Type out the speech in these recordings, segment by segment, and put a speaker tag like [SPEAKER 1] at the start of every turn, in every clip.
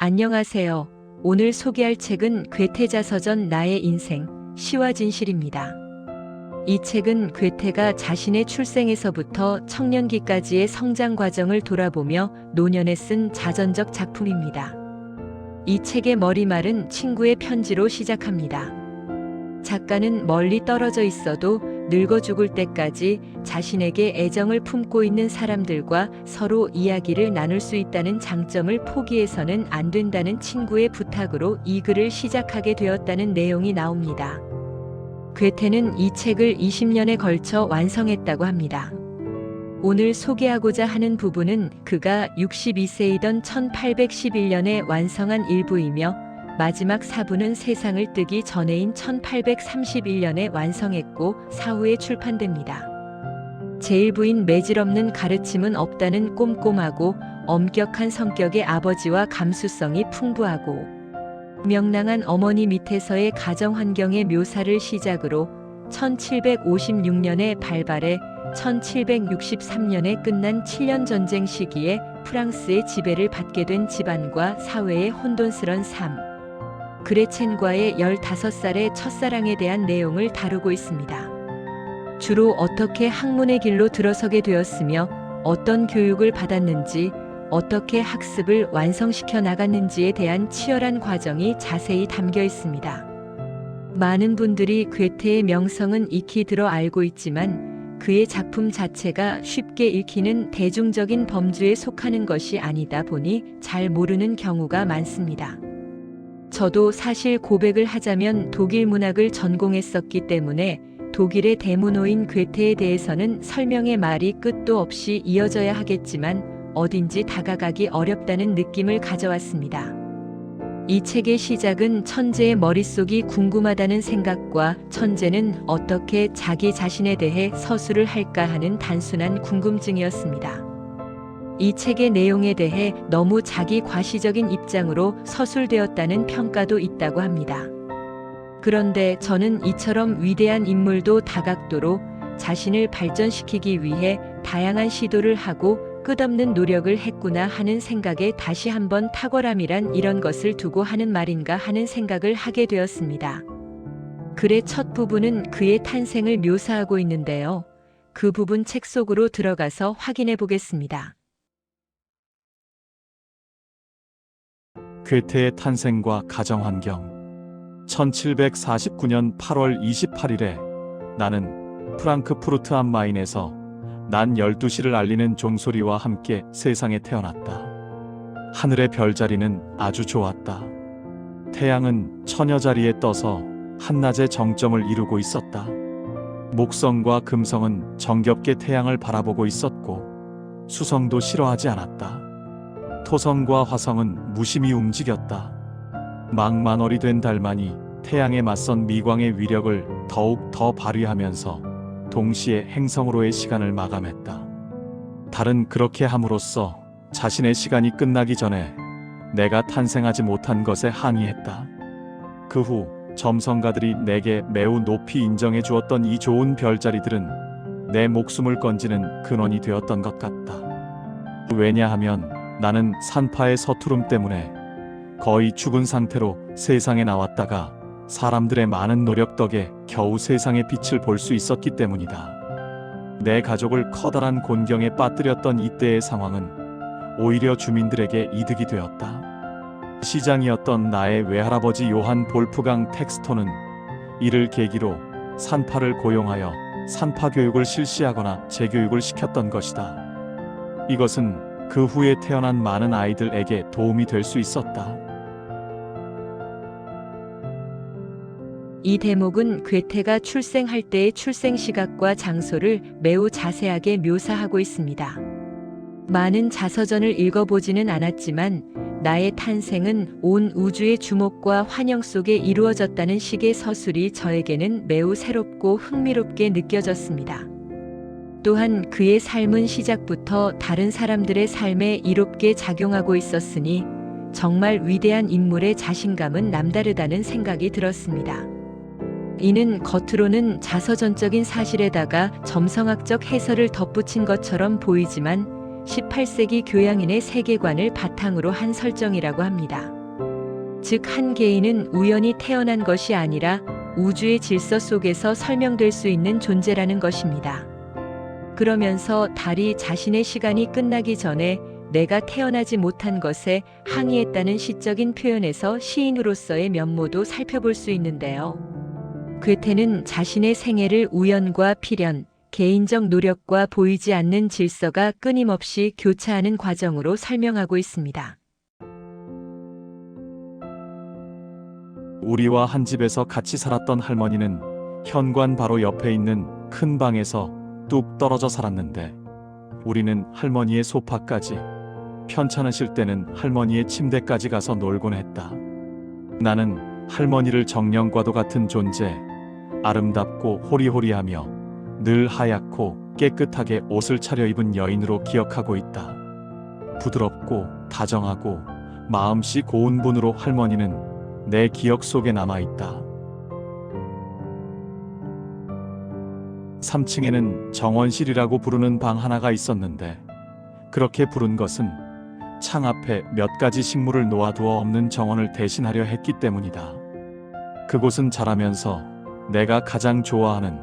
[SPEAKER 1] 안녕하세요. 오늘 소개할 책은 괴테자서전 나의 인생, 시와 진실입니다. 이 책은 괴테가 자신의 출생에서부터 청년기까지의 성장 과정을 돌아보며 노년에 쓴 자전적 작품입니다. 이 책의 머리말은 친구의 편지로 시작합니다. 작가는 멀리 떨어져 있어도 늙어 죽을 때까지 자신에게 애정을 품고 있는 사람들과 서로 이야기를 나눌 수 있다는 장점을 포기해서는 안 된다는 친구의 부탁으로 이 글을 시작하게 되었다는 내용이 나옵니다. 괴테는 이 책을 20년에 걸쳐 완성했다고 합니다. 오늘 소개하고자 하는 부분은 그가 62세이던 1811년에 완성한 일부이며 마지막 4부는 세상을 뜨기 전에인 1831년에 완성했고 사후에 출판됩니다. 제1부인 매질없는 가르침은 없다는 꼼꼼하고 엄격한 성격의 아버지와 감수성이 풍부하고 명랑한 어머니 밑에서의 가정 환경의 묘사를 시작으로 1756년에 발발해 1763년에 끝난 7년 전쟁 시기에 프랑스의 지배를 받게 된 집안과 사회의 혼돈스런 삶, 그레첸과의 15살의 첫사랑에 대한 내용을 다루고 있습니다. 주로 어떻게 학문의 길로 들어서게 되었으며 어떤 교육을 받았는지, 어떻게 학습을 완성시켜 나갔는지에 대한 치열한 과정이 자세히 담겨 있습니다. 많은 분들이 괴테의 명성은 익히 들어 알고 있지만 그의 작품 자체가 쉽게 읽히는 대중적인 범주에 속하는 것이 아니다 보니 잘 모르는 경우가 많습니다. 저도 사실 고백을 하자면 독일 문학을 전공했었기 때문에 독일의 대문호인 괴테에 대해서는 설명의 말이 끝도 없이 이어져야 하겠지만 어딘지 다가가기 어렵다는 느낌을 가져왔습니다. 이 책의 시작은 천재의 머릿속이 궁금하다는 생각과 천재는 어떻게 자기 자신에 대해 서술을 할까 하는 단순한 궁금증이었습니다. 이 책의 내용에 대해 너무 자기 과시적인 입장으로 서술되었다는 평가도 있다고 합니다. 그런데 저는 이처럼 위대한 인물도 다각도로 자신을 발전시키기 위해 다양한 시도를 하고 끝없는 노력을 했구나 하는 생각에 다시 한번 탁월함이란 이런 것을 두고 하는 말인가 하는 생각을 하게 되었습니다. 글의 첫 부분은 그의 탄생을 묘사하고 있는데요. 그 부분 책 속으로 들어가서 확인해 보겠습니다.
[SPEAKER 2] 괴테의 탄생과 가정환경. 1749년 8월 28일에 나는 프랑크푸르트 암 마인에서 난 12시를 알리는 종소리와 함께 세상에 태어났다. 하늘의 별자리는 아주 좋았다. 태양은 처녀자리에 떠서 한낮의 정점을 이루고 있었다. 목성과 금성은 정겹게 태양을 바라보고 있었고 수성도 싫어하지 않았다. 토성과 화성은 무심히 움직였다. 망만월이 된 달만이 태양에 맞선 미광의 위력을 더욱 더 발휘하면서 동시에 행성으로의 시간을 마감했다. 달은 그렇게 함으로써 자신의 시간이 끝나기 전에 내가 탄생하지 못한 것에 항의했다. 그 후 점성가들이 내게 매우 높이 인정해 주었던 이 좋은 별자리들은 내 목숨을 건지는 근원이 되었던 것 같다. 왜냐하면 나는 산파의 서투름 때문에 거의 죽은 상태로 세상에 나왔다가 사람들의 많은 노력 덕에 겨우 세상의 빛을 볼 수 있었기 때문이다. 내 가족을 커다란 곤경에 빠뜨렸던 이때의 상황은 오히려 주민들에게 이득이 되었다. 시장이었던 나의 외할아버지 요한 볼프강 텍스토는 이를 계기로 산파를 고용하여 산파 교육을 실시하거나 재교육을 시켰던 것이다. 이것은 그 후에 태어난 많은 아이들에게 도움이 될 수 있었다.
[SPEAKER 1] 이 대목은 괴테가 출생할 때의 출생 시각과 장소를 매우 자세하게 묘사하고 있습니다. 많은 자서전을 읽어보지는 않았지만 나의 탄생은 온 우주의 주목과 환영 속에 이루어졌다는 식의 서술이 저에게는 매우 새롭고 흥미롭게 느껴졌습니다. 또한 그의 삶은 시작부터 다른 사람들의 삶에 이롭게 작용하고 있었으니 정말 위대한 인물의 자신감은 남다르다는 생각이 들었습니다. 이는 겉으로는 자서전적인 사실에다가 점성학적 해설을 덧붙인 것처럼 보이지만 18세기 교양인의 세계관을 바탕으로 한 설정이라고 합니다. 즉, 한 개인은 우연히 태어난 것이 아니라 우주의 질서 속에서 설명될 수 있는 존재라는 것입니다. 그러면서 달이 자신의 시간이 끝나기 전에 내가 태어나지 못한 것에 항의했다는 시적인 표현에서 시인으로서의 면모도 살펴볼 수 있는데요. 괴테는 자신의 생애를 우연과 필연, 개인적 노력과 보이지 않는 질서가 끊임없이 교차하는 과정으로 설명하고 있습니다.
[SPEAKER 2] 우리와 한 집에서 같이 살았던 할머니는 현관 바로 옆에 있는 큰 방에서 뚝 떨어져 살았는데 우리는 할머니의 소파까지, 편찮으실 때는 할머니의 침대까지 가서 놀곤 했다. 나는 할머니를 정령과도 같은 존재, 아름답고 호리호리하며 늘 하얗고 깨끗하게 옷을 차려입은 여인으로 기억하고 있다. 부드럽고 다정하고 마음씨 고운 분으로 할머니는 내 기억 속에 남아있다. 3층에는 정원실이라고 부르는 방 하나가 있었는데 그렇게 부른 것은 창 앞에 몇 가지 식물을 놓아두어 없는 정원을 대신하려 했기 때문이다. 그곳은 자라면서 내가 가장 좋아하는,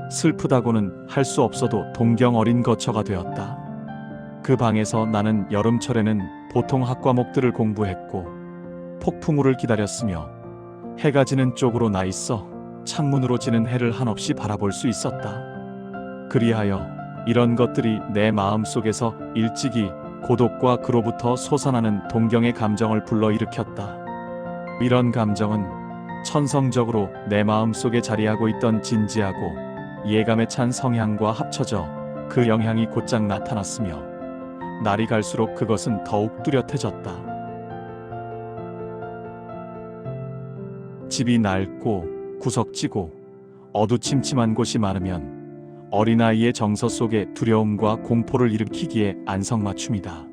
[SPEAKER 2] 슬프다고는 할 수 없어도 동경 어린 거처가 되었다. 그 방에서 나는 여름철에는 보통 학과목들을 공부했고 폭풍우를 기다렸으며 해가 지는 쪽으로 나 있어 창문으로 지는 해를 한없이 바라볼 수 있었다. 그리하여 이런 것들이 내 마음속에서 일찍이 고독과 그로부터 솟아나는 동경의 감정을 불러일으켰다. 이런 감정은 천성적으로 내 마음속에 자리하고 있던 진지하고 예감에 찬 성향과 합쳐져 그 영향이 곧장 나타났으며 날이 갈수록 그것은 더욱 뚜렷해졌다. 집이 낡고 구석지고 어두침침한 곳이 많으면 어린아이의 정서 속에 두려움과 공포를 일으키기에 안성맞춤이다.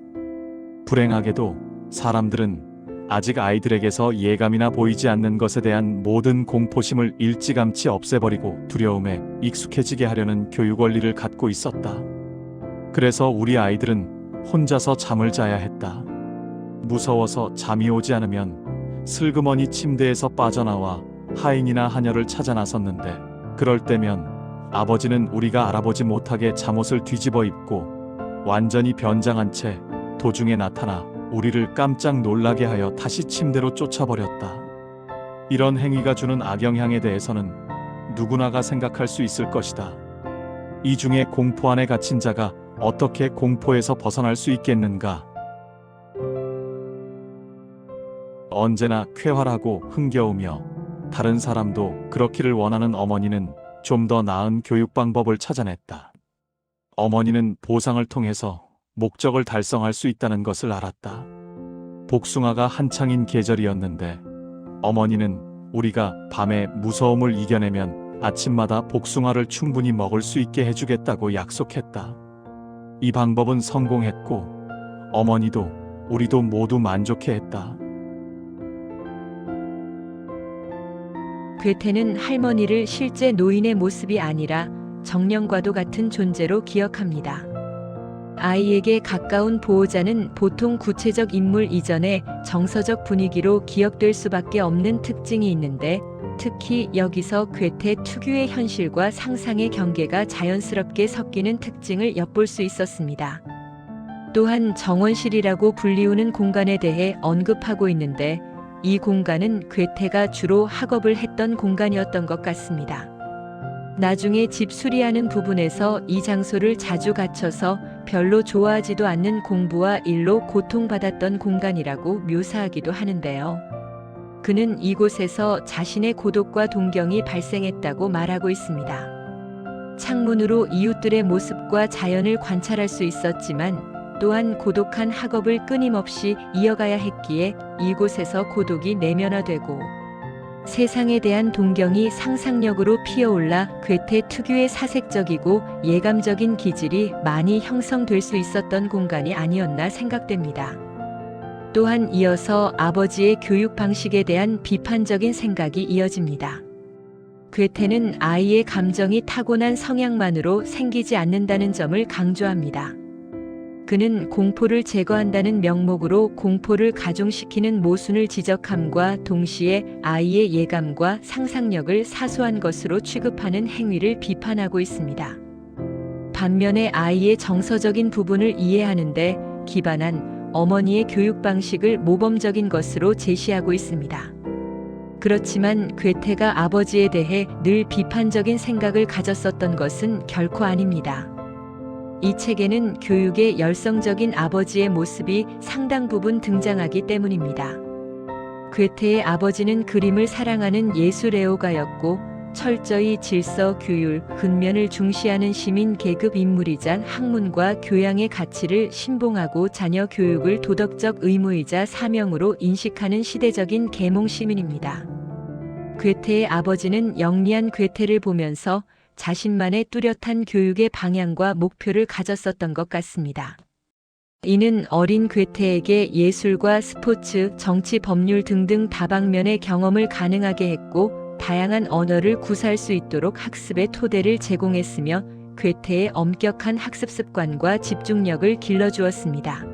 [SPEAKER 2] 불행하게도 사람들은 아직 아이들에게서 예감이나 보이지 않는 것에 대한 모든 공포심을 일찌감치 없애버리고 두려움에 익숙해지게 하려는 교육 원리를 갖고 있었다. 그래서 우리 아이들은 혼자서 잠을 자야 했다. 무서워서 잠이 오지 않으면 슬그머니 침대에서 빠져나와 하인이나 하녀를 찾아 나섰는데 그럴 때면 아버지는 우리가 알아보지 못하게 잠옷을 뒤집어 입고 완전히 변장한 채 도중에 나타나 우리를 깜짝 놀라게 하여 다시 침대로 쫓아버렸다. 이런 행위가 주는 악영향에 대해서는 누구나가 생각할 수 있을 것이다. 이 중에 공포 안에 갇힌 자가 어떻게 공포에서 벗어날 수 있겠는가? 언제나 쾌활하고 흥겨우며 다른 사람도 그렇기를 원하는 어머니는 좀 더 나은 교육 방법을 찾아냈다. 어머니는 보상을 통해서 목적을 달성할 수 있다는 것을 알았다. 복숭아가 한창인 계절이었는데 어머니는 우리가 밤에 무서움을 이겨내면 아침마다 복숭아를 충분히 먹을 수 있게 해주겠다고 약속했다. 이 방법은 성공했고 어머니도 우리도 모두 만족해했다.
[SPEAKER 1] 괴테는 할머니를 실제 노인의 모습이 아니라 정령과도 같은 존재로 기억합니다. 아이에게 가까운 보호자는 보통 구체적 인물 이전에 정서적 분위기로 기억될 수밖에 없는 특징이 있는데 특히 여기서 괴테 특유의 현실과 상상의 경계가 자연스럽게 섞이는 특징을 엿볼 수 있었습니다. 또한 정원실이라고 불리우는 공간에 대해 언급하고 있는데 이 공간은 괴테가 주로 학업을 했던 공간이었던 것 같습니다. 나중에 집 수리하는 부분에서 이 장소를 자주 갖춰서 별로 좋아하지도 않는 공부와 일로 고통받았던 공간이라고 묘사하기도 하는데요. 그는 이곳에서 자신의 고독과 동경이 발생했다고 말하고 있습니다. 창문으로 이웃들의 모습과 자연을 관찰할 수 있었지만 또한 고독한 학업을 끊임없이 이어가야 했기에 이곳에서 고독이 내면화되고 세상에 대한 동경이 상상력으로 피어올라 괴테 특유의 사색적이고 예감적인 기질이 많이 형성될 수 있었던 공간이 아니었나 생각됩니다. 또한 이어서 아버지의 교육 방식에 대한 비판적인 생각이 이어집니다. 괴테는 아이의 감정이 타고난 성향만으로 생기지 않는다는 점을 강조합니다. 그는 공포를 제거한다는 명목으로 공포를 가중시키는 모순을 지적함과 동시에 아이의 예감과 상상력을 사소한 것으로 취급하는 행위를 비판하고 있습니다. 반면에 아이의 정서적인 부분을 이해하는데 기반한 어머니의 교육 방식을 모범적인 것으로 제시하고 있습니다. 그렇지만 괴테가 아버지에 대해 늘 비판적인 생각을 가졌었던 것은 결코 아닙니다. 이 책에는 교육의 열성적인 아버지의 모습이 상당 부분 등장하기 때문입니다. 괴테의 아버지는 그림을 사랑하는 예술애호가였고 철저히 질서, 규율, 근면을 중시하는 시민 계급 인물이자 학문과 교양의 가치를 신봉하고 자녀 교육을 도덕적 의무이자 사명으로 인식하는 시대적인 계몽 시민입니다. 괴테의 아버지는 영리한 괴테를 보면서 자신만의 뚜렷한 교육의 방향과 목표를 가졌었던 것 같습니다. 이는 어린 괴테에게 예술과 스포츠, 정치, 법률 등등 다방면의 경험을 가능하게 했고 다양한 언어를 구사할 수 있도록 학습의 토대를 제공했으며 괴테의 엄격한 학습 습관과 집중력을 길러주었습니다.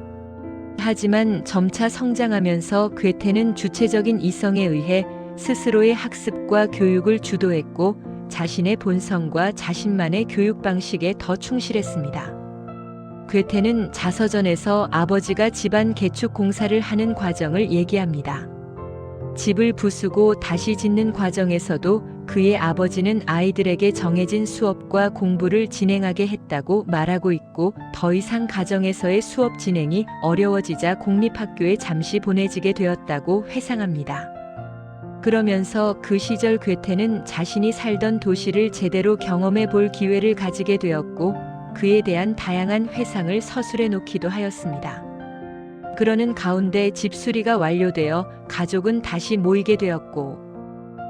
[SPEAKER 1] 하지만 점차 성장하면서 괴테는 주체적인 이성에 의해 스스로의 학습과 교육을 주도했고 자신의 본성과 자신만의 교육 방식에 더 충실했습니다. 괴테는 자서전에서 아버지가 집안 개축 공사를 하는 과정을 얘기합니다. 집을 부수고 다시 짓는 과정에서도 그의 아버지는 아이들에게 정해진 수업과 공부를 진행하게 했다고 말하고 있고 더 이상 가정에서의 수업 진행이 어려워지자 공립학교에 잠시 보내지게 되었다고 회상합니다. 그러면서 그 시절 괴테는 자신이 살던 도시를 제대로 경험해 볼 기회를 가지게 되었고 그에 대한 다양한 회상을 서술해 놓기도 하였습니다. 그러는 가운데 집 수리가 완료되어 가족은 다시 모이게 되었고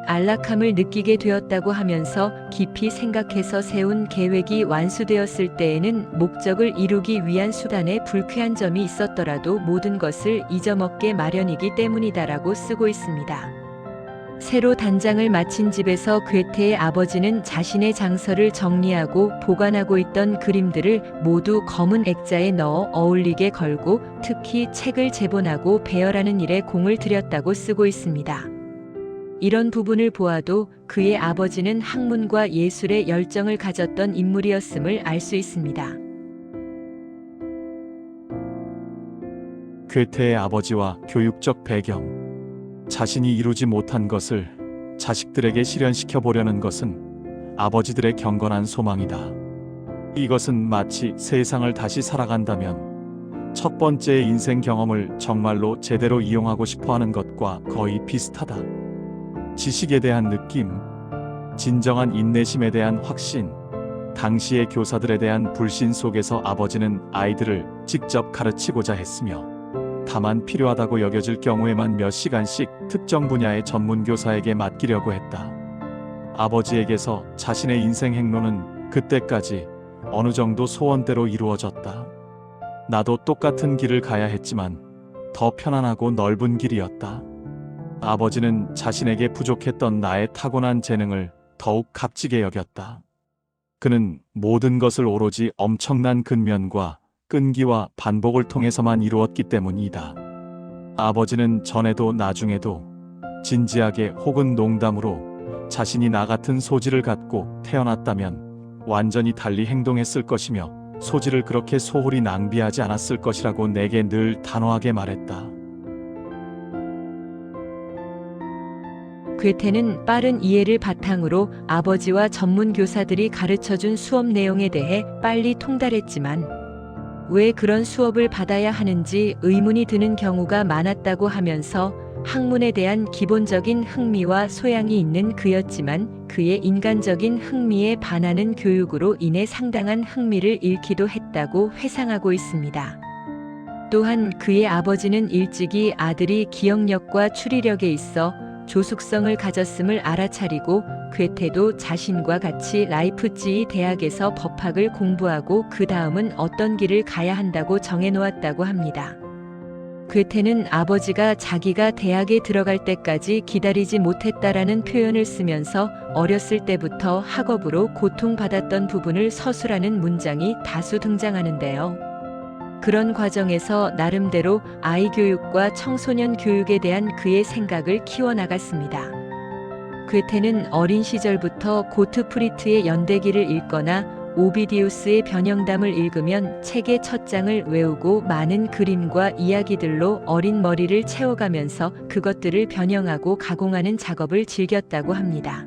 [SPEAKER 1] 안락함을 느끼게 되었다고 하면서 깊이 생각해서 세운 계획이 완수되었을 때에는 목적을 이루기 위한 수단에 불쾌한 점이 있었더라도 모든 것을 잊어먹게 마련이기 때문이다라고 쓰고 있습니다. 새로 단장을 마친 집에서 괴테의 아버지는 자신의 장서를 정리하고 보관하고 있던 그림들을 모두 검은 액자에 넣어 어울리게 걸고 특히 책을 재본하고 배열하는 일에 공을 들였다고 쓰고 있습니다. 이런 부분을 보아도 그의 아버지는 학문과 예술에 열정을 가졌던 인물이었음을 알 수 있습니다.
[SPEAKER 2] 괴테의 아버지와 교육적 배경. 자신이 이루지 못한 것을 자식들에게 실현시켜 보려는 것은 아버지들의 경건한 소망이다. 이것은 마치 세상을 다시 살아간다면 첫 번째 인생 경험을 정말로 제대로 이용하고 싶어 하는 것과 거의 비슷하다. 지식에 대한 느낌, 진정한 인내심에 대한 확신, 당시의 교사들에 대한 불신 속에서 아버지는 아이들을 직접 가르치고자 했으며 다만 필요하다고 여겨질 경우에만 몇 시간씩 특정 분야의 전문 교사에게 맡기려고 했다. 아버지에게서 자신의 인생 행로는 그때까지 어느 정도 소원대로 이루어졌다. 나도 똑같은 길을 가야 했지만 더 편안하고 넓은 길이었다. 아버지는 자신에게 부족했던 나의 타고난 재능을 더욱 값지게 여겼다. 그는 모든 것을 오로지 엄청난 근면과 끈기와 반복을 통해서만 이루었기 때문이다. 아버지는 전에도 나중에도 진지하게 혹은 농담으로 자신이 나 같은 소질을 갖고 태어났다면 완전히 달리 행동했을 것이며 소질을 그렇게 소홀히 낭비하지 않았을 것이라고 내게 늘 단호하게 말했다.
[SPEAKER 1] 괴테는 빠른 이해를 바탕으로 아버지와 전문 교사들이 가르쳐준 수업 내용에 대해 빨리 통달했지만 왜 그런 수업을 받아야 하는지 의문이 드는 경우가 많았다고 하면서 학문에 대한 기본적인 흥미와 소양이 있는 그였지만 그의 인간적인 흥미에 반하는 교육으로 인해 상당한 흥미를 잃기도 했다고 회상하고 있습니다. 또한 그의 아버지는 일찍이 아들이 기억력과 추리력에 있어 조숙성을 가졌음을 알아차리고 괴테도 자신과 같이 라이프치히 대학에서 법학을 공부하고 그 다음은 어떤 길을 가야 한다고 정해놓았다고 합니다. 괴테는 아버지가 자기가 대학에 들어갈 때까지 기다리지 못했다라는 표현을 쓰면서 어렸을 때부터 학업으로 고통받았던 부분을 서술하는 문장이 다수 등장하는데요. 그런 과정에서 나름대로 아이 교육과 청소년 교육에 대한 그의 생각을 키워나갔습니다. 괴테는 어린 시절부터 고트프리트의 연대기를 읽거나 오비디우스의 변형담을 읽으면 책의 첫 장을 외우고 많은 그림과 이야기들로 어린 머리를 채워가면서 그것들을 변형하고 가공하는 작업을 즐겼다고 합니다.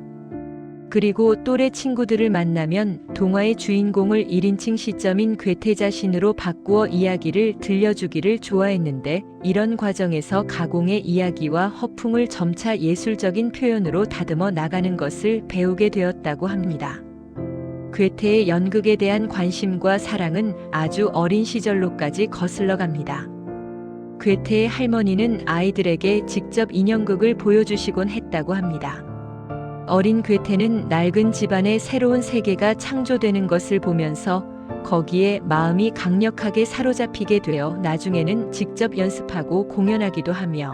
[SPEAKER 1] 그리고 또래 친구들을 만나면 동화의 주인공을 1인칭 시점인 괴테 자신으로 바꾸어 이야기를 들려주기를 좋아했는데, 이런 과정에서 가공의 이야기와 허풍을 점차 예술적인 표현으로 다듬어 나가는 것을 배우게 되었다고 합니다. 괴테의 연극에 대한 관심과 사랑은 아주 어린 시절로까지 거슬러 갑니다. 괴테의 할머니는 아이들에게 직접 인형극을 보여주시곤 했다고 합니다. 어린 괴테는 낡은 집안의 새로운 세계가 창조되는 것을 보면서 거기에 마음이 강력하게 사로잡히게 되어 나중에는 직접 연습하고 공연하기도 하며,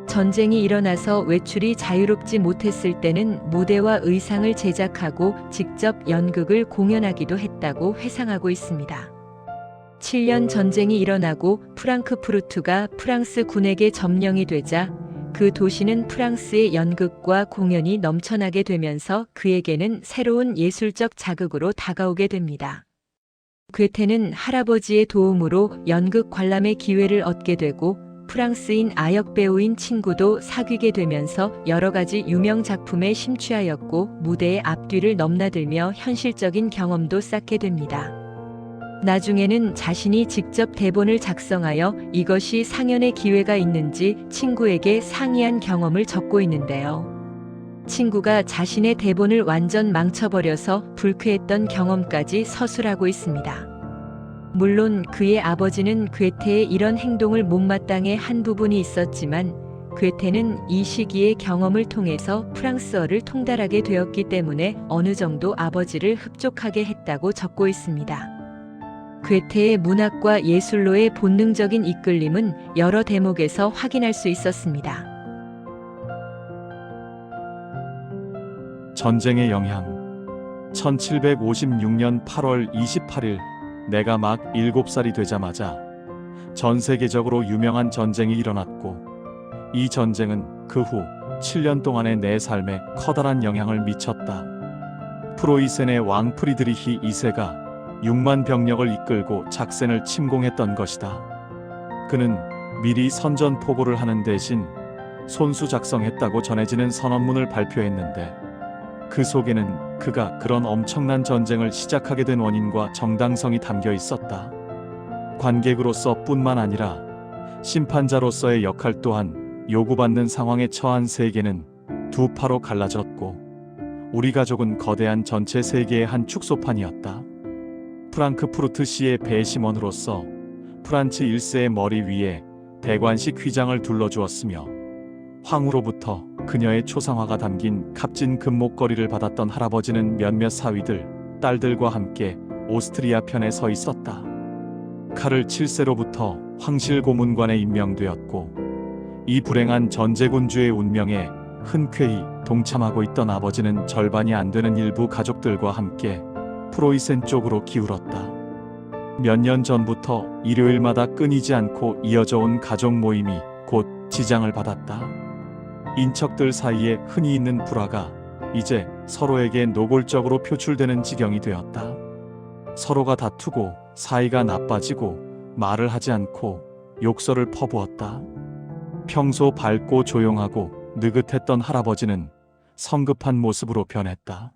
[SPEAKER 1] 전쟁이 일어나서 외출이 자유롭지 못했을 때는 무대와 의상을 제작하고 직접 연극을 공연하기도 했다고 회상하고 있습니다. 7년 전쟁이 일어나고 프랑크푸르트가 프랑스 군에게 점령이 되자 그 도시는 프랑스의 연극과 공연이 넘쳐나게 되면서 그에게는 새로운 예술적 자극으로 다가오게 됩니다. 괴테는 할아버지의 도움으로 연극 관람의 기회를 얻게 되고 프랑스인 아역 배우인 친구도 사귀게 되면서 여러 가지 유명 작품에 심취하였고 무대의 앞뒤를 넘나들며 현실적인 경험도 쌓게 됩니다. 나중에는 자신이 직접 대본을 작성하여 이것이 상연의 기회가 있는지 친구에게 상의한 경험을 적고 있는데요. 친구가 자신의 대본을 완전 망쳐버려서 불쾌했던 경험까지 서술하고 있습니다. 물론 그의 아버지는 괴테의 이런 행동을 못마땅해 한 부분이 있었지만, 괴테는 이 시기의 경험을 통해서 프랑스어를 통달하게 되었기 때문에 어느 정도 아버지를 흡족하게 했다고 적고 있습니다. 괴테의 문학과 예술로의 본능적인 이끌림은 여러 대목에서 확인할 수 있었습니다.
[SPEAKER 2] 전쟁의 영향. 1756년 8월 28일, 내가 막 7살이 되자마자 전 세계적으로 유명한 전쟁이 일어났고, 이 전쟁은 그 후 7년 동안의 내 삶에 커다란 영향을 미쳤다. 프로이센의 왕 프리드리히 2세가 6만 병력을 이끌고 작센을 침공했던 것이다. 그는 미리 선전포고를 하는 대신 손수 작성했다고 전해지는 선언문을 발표했는데, 그 속에는 그가 그런 엄청난 전쟁을 시작하게 된 원인과 정당성이 담겨 있었다. 관객으로서 뿐만 아니라 심판자로서의 역할 또한 요구받는 상황에 처한 세계는 두 파로 갈라졌고, 우리 가족은 거대한 전체 세계의 한 축소판이었다. 프랑크푸르트 시의 배심원으로서 프란츠 1세의 머리 위에 대관식 휘장을 둘러주었으며, 황후로부터 그녀의 초상화가 담긴 값진 금목걸이를 받았던 할아버지는 몇몇 사위들, 딸들과 함께 오스트리아 편에 서 있었다. 카를 7세로부터 황실 고문관에 임명되었고, 이 불행한 전제군주의 운명에 흔쾌히 동참하고 있던 아버지는 절반이 안 되는 일부 가족들과 함께 프로이센 쪽으로 기울었다. 몇 년 전부터 일요일마다 끊이지 않고 이어져 온 가족 모임이 곧 지장을 받았다. 인척들 사이에 흔히 있는 불화가 이제 서로에게 노골적으로 표출되는 지경이 되었다. 서로가 다투고 사이가 나빠지고 말을 하지 않고 욕설을 퍼부었다. 평소 밝고 조용하고 느긋했던 할아버지는 성급한 모습으로 변했다.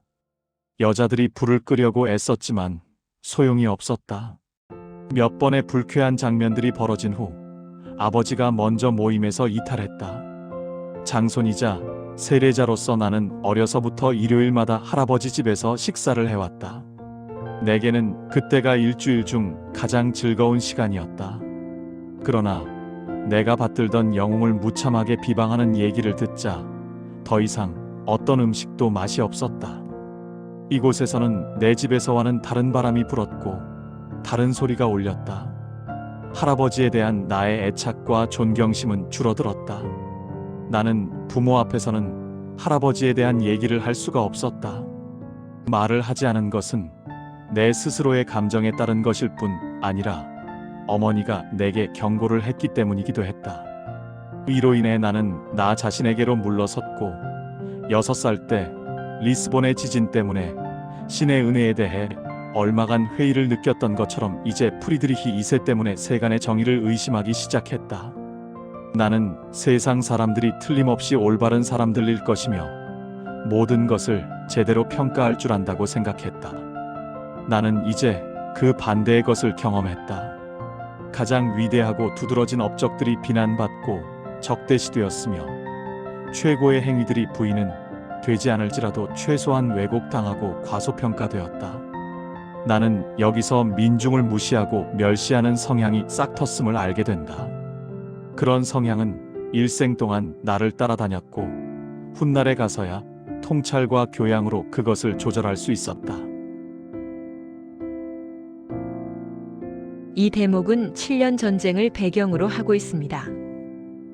[SPEAKER 2] 여자들이 불을 끄려고 애썼지만 소용이 없었다. 몇 번의 불쾌한 장면들이 벌어진 후 아버지가 먼저 모임에서 이탈했다. 장손이자 세례자로서 나는 어려서부터 일요일마다 할아버지 집에서 식사를 해왔다. 내게는 그때가 일주일 중 가장 즐거운 시간이었다. 그러나 내가 받들던 영웅을 무참하게 비방하는 얘기를 듣자 더 이상 어떤 음식도 맛이 없었다. 이곳에서는 내 집에서와는 다른 바람이 불었고 다른 소리가 울렸다. 할아버지에 대한 나의 애착과 존경심은 줄어들었다. 나는 부모 앞에서는 할아버지에 대한 얘기를 할 수가 없었다. 말을 하지 않은 것은 내 스스로의 감정에 따른 것일 뿐 아니라 어머니가 내게 경고를 했기 때문이기도 했다. 이로 인해 나는 나 자신에게로 물러섰고 6살 때 리스본의 지진 때문에 신의 은혜에 대해 얼마간 회의를 느꼈던 것처럼 이제 프리드리히 2세 때문에 세간의 정의를 의심하기 시작했다. 나는 세상 사람들이 틀림없이 올바른 사람들일 것이며 모든 것을 제대로 평가할 줄 안다고 생각했다. 나는 이제 그 반대의 것을 경험했다. 가장 위대하고 두드러진 업적들이 비난받고 적대시되었으며 최고의 행위들이 부인은 되지 않을지라도 최소한 왜곡당하고 과소평가되었다. 나는 여기서 민중을 무시하고 멸시하는 성향이 싹 텄음을 알게 된다. 그런 성향은 일생 동안 나를 따라다녔고 훗날에 가서야 통찰과 교양으로 그것을 조절할 수 있었다.
[SPEAKER 1] 이 대목은 7년 전쟁을 배경으로 하고 있습니다.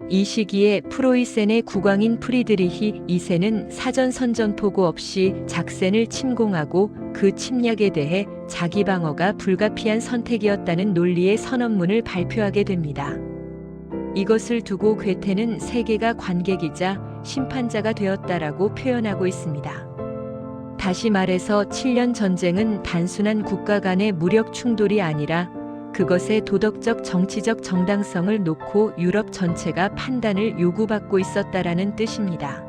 [SPEAKER 1] 이 시기에 프로이센의 국왕인 프리드리히 2세는 사전 선전포고 없이 작센을 침공하고 그 침략에 대해 자기 방어가 불가피한 선택이었다는 논리의 선언문을 발표하게 됩니다. 이것을 두고 괴테는 세계가 관객이자 심판자가 되었다라고 표현하고 있습니다. 다시 말해서 7년 전쟁은 단순한 국가 간의 무력 충돌이 아니라 그것의 도덕적 정치적 정당성을 놓고 유럽 전체가 판단을 요구받고 있었다라는 뜻입니다.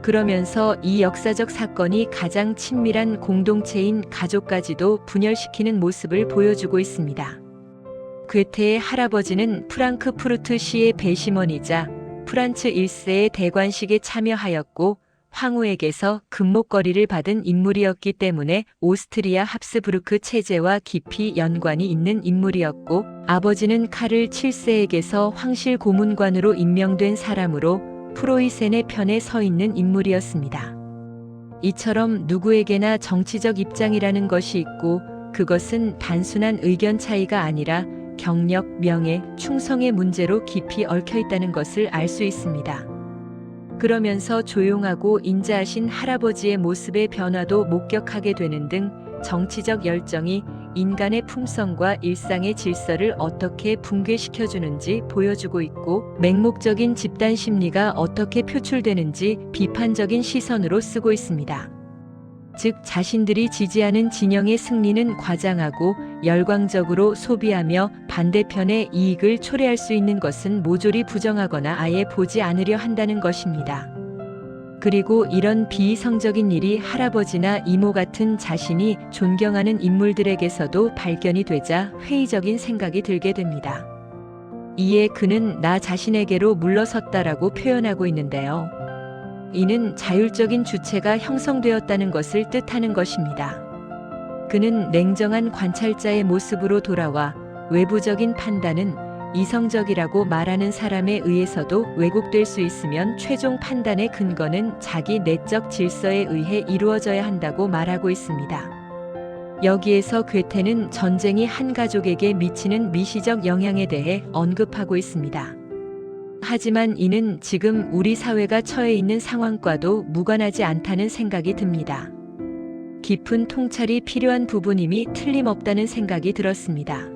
[SPEAKER 1] 그러면서 이 역사적 사건이 가장 친밀한 공동체인 가족까지도 분열시키는 모습을 보여주고 있습니다. 괴테의 할아버지는 프랑크푸르트 시의 배심원이자 프란츠 1세의 대관식에 참여하였고 황후에게서 금목걸이를 받은 인물이었기 때문에 오스트리아 합스부르크 체제와 깊이 연관이 있는 인물이었고 아버지는 카를 7세에게서 황실 고문관으로 임명된 사람으로 프로이센의 편에 서 있는 인물이었습니다. 이처럼 누구에게나 정치적 입장이라는 것이 있고 그것은 단순한 의견 차이가 아니라 경력, 명예, 충성의 문제로 깊이 얽혀 있다는 것을 알 수 있습니다. 그러면서 조용하고 인자하신 할아버지의 모습의 변화도 목격하게 되는 등 정치적 열정이 인간의 품성과 일상의 질서를 어떻게 붕괴시켜주는지 보여주고 있고 맹목적인 집단 심리가 어떻게 표출되는지 비판적인 시선으로 쓰고 있습니다. 즉 자신들이 지지하는 진영의 승리는 과장하고 열광적으로 소비하며 반대편의 이익을 초래할 수 있는 것은 모조리 부정하거나 아예 보지 않으려 한다는 것입니다. 그리고 이런 비이성적인 일이 할아버지나 이모 같은 자신이 존경하는 인물들에게서도 발견이 되자 회의적인 생각이 들게 됩니다. 이에 그는 나 자신에게로 물러섰다라고 표현하고 있는데요. 이는 자율적인 주체가 형성되었다는 것을 뜻하는 것입니다. 그는 냉정한 관찰자의 모습으로 돌아와 외부적인 판단은 이성적이라고 말하는 사람에 의해서도 왜곡될 수 있으면 최종 판단의 근거는 자기 내적 질서에 의해 이루어져야 한다고 말하고 있습니다. 여기에서 괴테는 전쟁이 한 가족에게 미치는 미시적 영향에 대해 언급하고 있습니다. 하지만 이는 지금 우리 사회가 처해 있는 상황과도 무관하지 않다는 생각이 듭니다. 깊은 통찰이 필요한 부분임이 틀림없다는 생각이 들었습니다.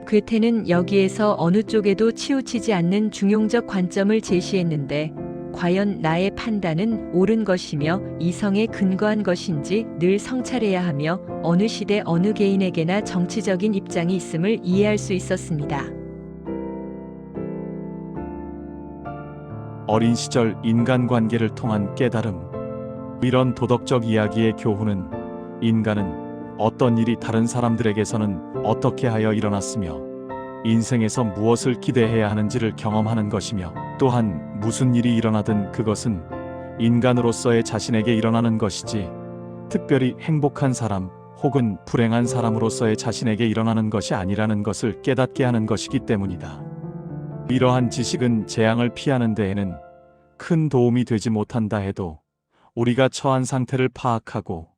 [SPEAKER 1] 괴테는 여기에서 어느 쪽에도 치우치지 않는 중용적 관점을 제시했는데 과연 나의 판단은 옳은 것이며 이성에 근거한 것인지 늘 성찰해야 하며 어느 시대 어느 개인에게나 정치적인 입장이 있음을 이해할 수 있었습니다.
[SPEAKER 2] 어린 시절 인간관계를 통한 깨달음. 이런 도덕적 이야기의 교훈은 인간은 어떤 일이 다른 사람들에게서는 어떻게 하여 일어났으며 인생에서 무엇을 기대해야 하는지를 경험하는 것이며 또한 무슨 일이 일어나든 그것은 인간으로서의 자신에게 일어나는 것이지 특별히 행복한 사람 혹은 불행한 사람으로서의 자신에게 일어나는 것이 아니라는 것을 깨닫게 하는 것이기 때문이다. 이러한 지식은 재앙을 피하는 데에는 큰 도움이 되지 못한다 해도 우리가 처한 상태를 파악하고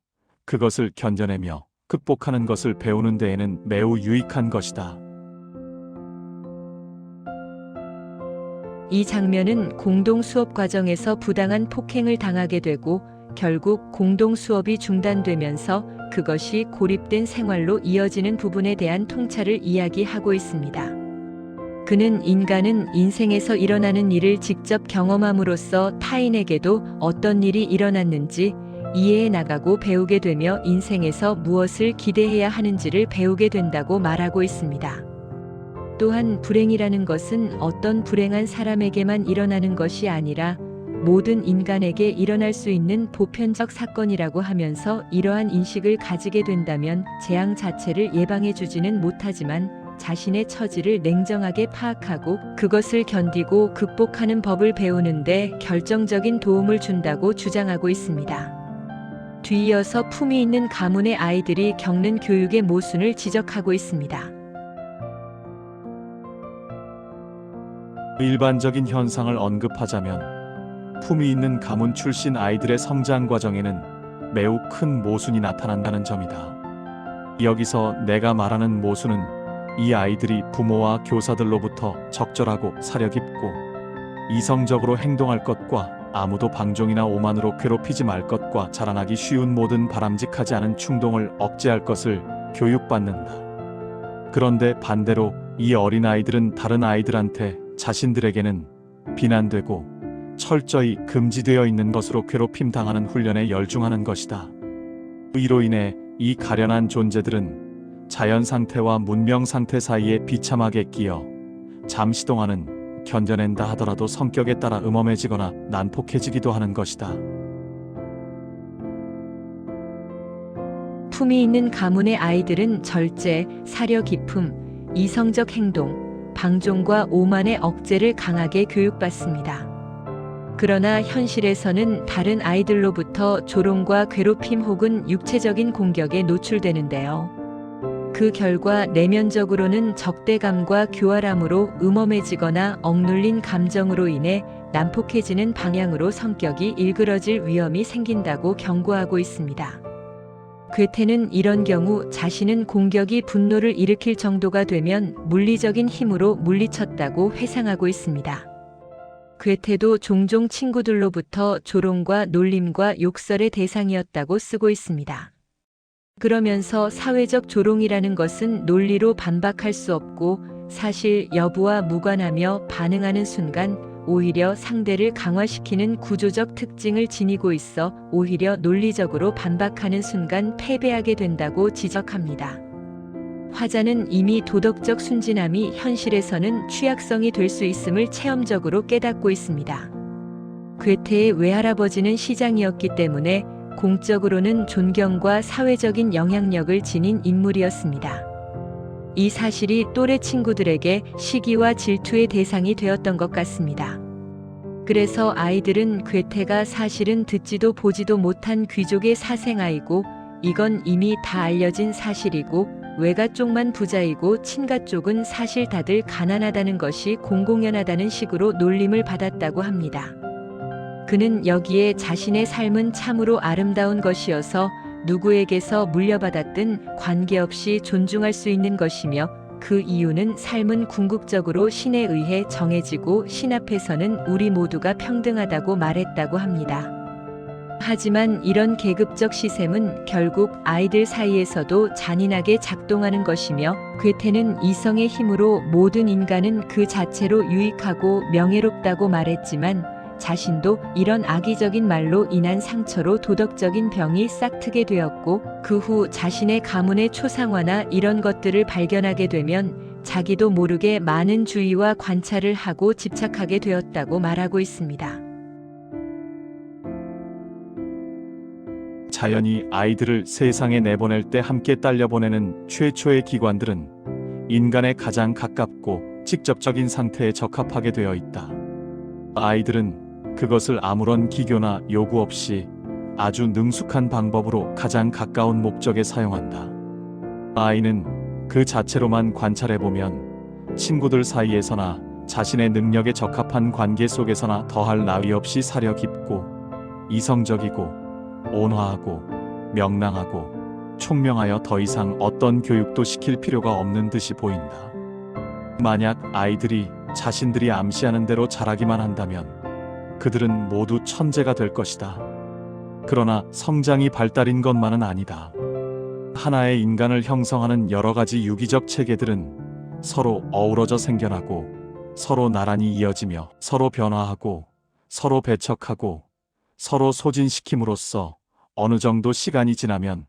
[SPEAKER 2] 그것을 견뎌내며 극복하는 것을 배우는 데에는 매우 유익한 것이다.
[SPEAKER 1] 이 장면은 공동 수업 과정에서 부당한 폭행을 당하게 되고 결국 공동 수업이 중단되면서 그것이 고립된 생활로 이어지는 부분에 대한 통찰을 이야기하고 있습니다. 그는 인간은 인생에서 일어나는 일을 직접 경험함으로써 타인에게도 어떤 일이 일어났는지 이해해 나가고 배우게 되며 인생에서 무엇을 기대해야 하는지를 배우게 된다고 말하고 있습니다. 또한 불행이라는 것은 어떤 불행한 사람에게만 일어나는 것이 아니라 모든 인간에게 일어날 수 있는 보편적 사건이라고 하면서 이러한 인식을 가지게 된다면 재앙 자체를 예방해 주지는 못하지만 자신의 처지를 냉정하게 파악하고 그것을 견디고 극복하는 법을 배우는데 결정적인 도움을 준다고 주장하고 있습니다. 뒤이어서 품위 있는 가문의 아이들이 겪는 교육의 모순을 지적하고 있습니다.
[SPEAKER 2] 일반적인 현상을 언급하자면 품위 있는 가문 출신 아이들의 성장 과정에는 매우 큰 모순이 나타난다는 점이다. 여기서 내가 말하는 모순은 이 아이들이 부모와 교사들로부터 적절하고 사려 깊고 이성적으로 행동할 것과 아무도 방종이나 오만으로 괴롭히지 말 것과 자라나기 쉬운 모든 바람직하지 않은 충동을 억제할 것을 교육받는다. 그런데 반대로 이 어린 아이들은 다른 아이들한테 자신들에게는 비난되고 철저히 금지되어 있는 것으로 괴롭힘 당하는 훈련에 열중하는 것이다. 이로 인해 이 가련한 존재들은 자연 상태와 문명 상태 사이에 비참하게 끼어 잠시 동안은 견뎌낸다 하더라도 성격에 따라 음험해지거나 난폭해지기도 하는 것이다.
[SPEAKER 1] 품위 있는 가문의 아이들은 절제, 사려 깊음, 이성적 행동, 방종과 오만의 억제를 강하게 교육받습니다. 그러나 현실에서는 다른 아이들로부터 조롱과 괴롭힘 혹은 육체적인 공격에 노출되는데요. 그 결과 내면적으로는 적대감과 교활함으로 음험해지거나 억눌린 감정으로 인해 난폭해지는 방향으로 성격이 일그러질 위험이 생긴다고 경고하고 있습니다. 괴테는 이런 경우 자신은 공격이 분노를 일으킬 정도가 되면 물리적인 힘으로 물리쳤다고 회상하고 있습니다. 괴테도 종종 친구들로부터 조롱과 놀림과 욕설의 대상이었다고 쓰고 있습니다. 그러면서 사회적 조롱이라는 것은 논리로 반박할 수 없고 사실 여부와 무관하며 반응하는 순간 오히려 상대를 강화시키는 구조적 특징을 지니고 있어 오히려 논리적으로 반박하는 순간 패배하게 된다고 지적합니다. 화자는 이미 도덕적 순진함이 현실에서는 취약성이 될 수 있음을 체험적으로 깨닫고 있습니다. 괴테의 외할아버지는 시장이었기 때문에 공적으로는 존경과 사회적인 영향력을 지닌 인물이었습니다. 이 사실이 또래 친구들에게 시기와 질투의 대상이 되었던 것 같습니다. 그래서 아이들은 괴테가 사실은 듣지도 보지도 못한 귀족의 사생아이고 이건 이미 다 알려진 사실이고 외가 쪽만 부자이고 친가 쪽은 사실 다들 가난하다는 것이 공공연하다는 식으로 놀림을 받았다고 합니다. 그는 여기에 자신의 삶은 참으로 아름다운 것이어서 누구에게서 물려받았든 관계없이 존중할 수 있는 것이며 그 이유는 삶은 궁극적으로 신에 의해 정해지고 신 앞에서는 우리 모두가 평등하다고 말했다고 합니다. 하지만 이런 계급적 시샘은 결국 아이들 사이에서도 잔인하게 작동하는 것이며 괴테는 이성의 힘으로 모든 인간은 그 자체로 유익하고 명예롭다고 말했지만 자신도 이런 악의적인 말로 인한 상처로 도덕적인 병이 싹트게 되었고 그 후 자신의 가문의 초상화나 이런 것들을 발견하게 되면 자기도 모르게 많은 주의와 관찰을 하고 집착하게 되었다고 말하고 있습니다.
[SPEAKER 2] 자연이 아이들을 세상에 내보낼 때 함께 딸려보내는 최초의 기관들은 인간의 가장 가깝고 직접적인 상태에 적합하게 되어 있다. 아이들은 그것을 아무런 기교나 요구 없이 아주 능숙한 방법으로 가장 가까운 목적에 사용한다. 아이는 그 자체로만 관찰해보면 친구들 사이에서나 자신의 능력에 적합한 관계 속에서나 더할 나위 없이 사려 깊고 이성적이고 온화하고 명랑하고 총명하여 더 이상 어떤 교육도 시킬 필요가 없는 듯이 보인다. 만약 아이들이 자신들이 암시하는 대로 자라기만 한다면 그들은 모두 천재가 될 것이다. 그러나 성장이 발달인 것만은 아니다. 하나의 인간을 형성하는 여러 가지 유기적 체계들은 서로 어우러져 생겨나고 서로 나란히 이어지며 서로 변화하고 서로 배척하고 서로 소진시킴으로써 어느 정도 시간이 지나면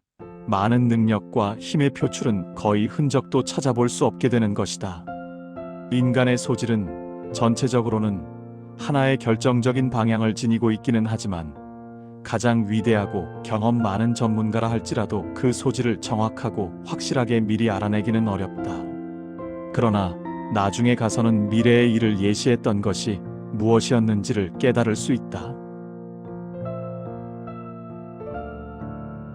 [SPEAKER 2] 많은 능력과 힘의 표출은 거의 흔적도 찾아볼 수 없게 되는 것이다. 인간의 소질은 전체적으로는 하나의 결정적인 방향을 지니고 있기는 하지만 가장 위대하고 경험 많은 전문가라 할지라도 그 소질을 정확하고 확실하게 미리 알아내기는 어렵다. 그러나 나중에 가서는 미래의 일을 예시했던 것이 무엇이었는지를 깨달을 수 있다.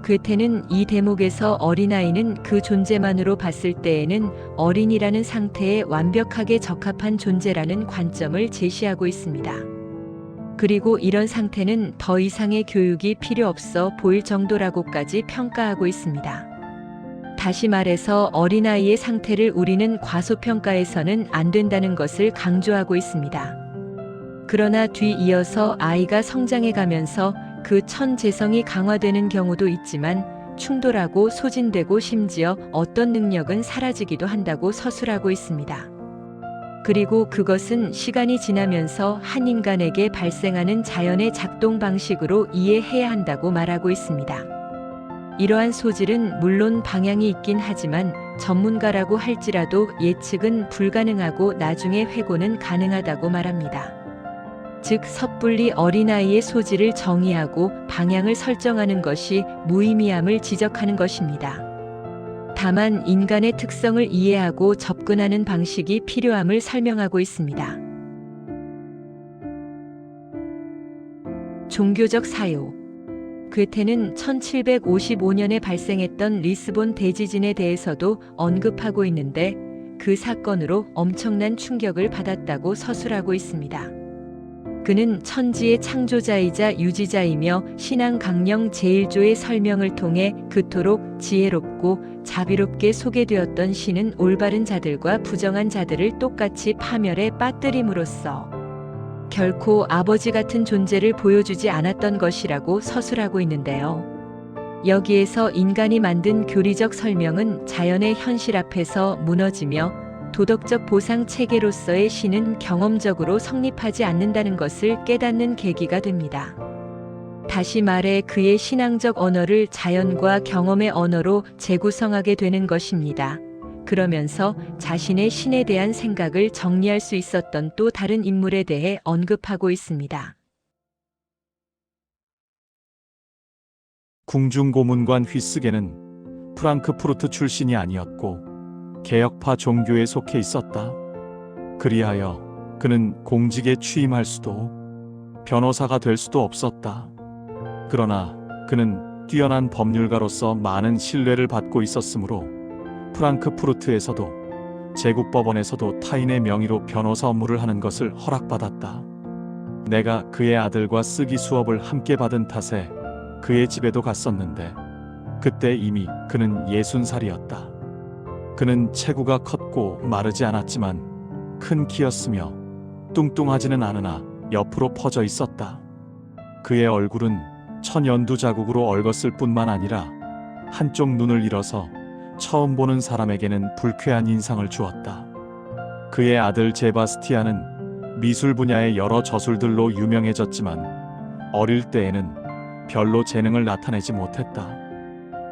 [SPEAKER 1] 괴테는 이 대목에서 어린아이는 그 존재만으로 봤을 때에는 어린이라는 상태에 완벽하게 적합한 존재라는 관점을 제시하고 있습니다. 그리고 이런 상태는 더 이상의 교육이 필요 없어 보일 정도라고까지 평가하고 있습니다. 다시 말해서 어린아이의 상태를 우리는 과소평가해서는 안 된다는 것을 강조하고 있습니다. 그러나 뒤이어서 아이가 성장해 가면서 그 천재성이 강화되는 경우도 있지만 충돌하고 소진되고 심지어 어떤 능력은 사라지기도 한다고 서술하고 있습니다. 그리고 그것은 시간이 지나면서 한 인간에게 발생하는 자연의 작동 방식으로 이해해야 한다고 말하고 있습니다. 이러한 소질은 물론 방향이 있긴 하지만 전문가라고 할지라도 예측은 불가능하고 나중에 회고는 가능하다고 말합니다. 즉 섣불리 어린아이의 소질을 정의하고 방향을 설정하는 것이 무의미함을 지적하는 것입니다. 다만 인간의 특성을 이해하고 접근하는 방식이 필요함을 설명하고 있습니다. 종교적 사유. 괴테는 1755년에 발생했던 리스본 대지진에 대해서도 언급하고 있는데 그 사건으로 엄청난 충격을 받았다고 서술하고 있습니다. 그는 천지의 창조자이자 유지자이며 신앙 강령 제1조의 설명을 통해 그토록 지혜롭고 자비롭게 소개되었던 신은 올바른 자들과 부정한 자들을 똑같이 파멸에 빠뜨림으로써 결코 아버지 같은 존재를 보여주지 않았던 것이라고 서술하고 있는데요. 여기에서 인간이 만든 교리적 설명은 자연의 현실 앞에서 무너지며 도덕적 보상 체계로서의 신은 경험적으로 성립하지 않는다는 것을 깨닫는 계기가 됩니다. 다시 말해 그의 신앙적 언어를 자연과 경험의 언어로 재구성하게 되는 것입니다. 그러면서 자신의 신에 대한 생각을 정리할 수 있었던 또 다른 인물에 대해 언급하고 있습니다.
[SPEAKER 2] 궁중고문관 휘스게는 프랑크푸르트 출신이 아니었고 개혁파 종교에 속해 있었다. 그리하여 그는 공직에 취임할 수도 변호사가 될 수도 없었다. 그러나 그는 뛰어난 법률가로서 많은 신뢰를 받고 있었으므로 프랑크푸르트에서도 제국법원에서도 타인의 명의로 변호사 업무를 하는 것을 허락받았다. 내가 그의 아들과 쓰기 수업을 함께 받은 탓에 그의 집에도 갔었는데 그때 이미 그는 60살이었다. 그는 체구가 컸고 마르지 않았지만 큰 키였으며 뚱뚱하지는 않으나 옆으로 퍼져 있었다. 그의 얼굴은 천연두 자국으로 얼었을 뿐만 아니라 한쪽 눈을 잃어서 처음 보는 사람에게는 불쾌한 인상을 주었다. 그의 아들 제바스티안은 미술 분야의 여러 저술들로 유명해졌지만 어릴 때에는 별로 재능을 나타내지 못했다.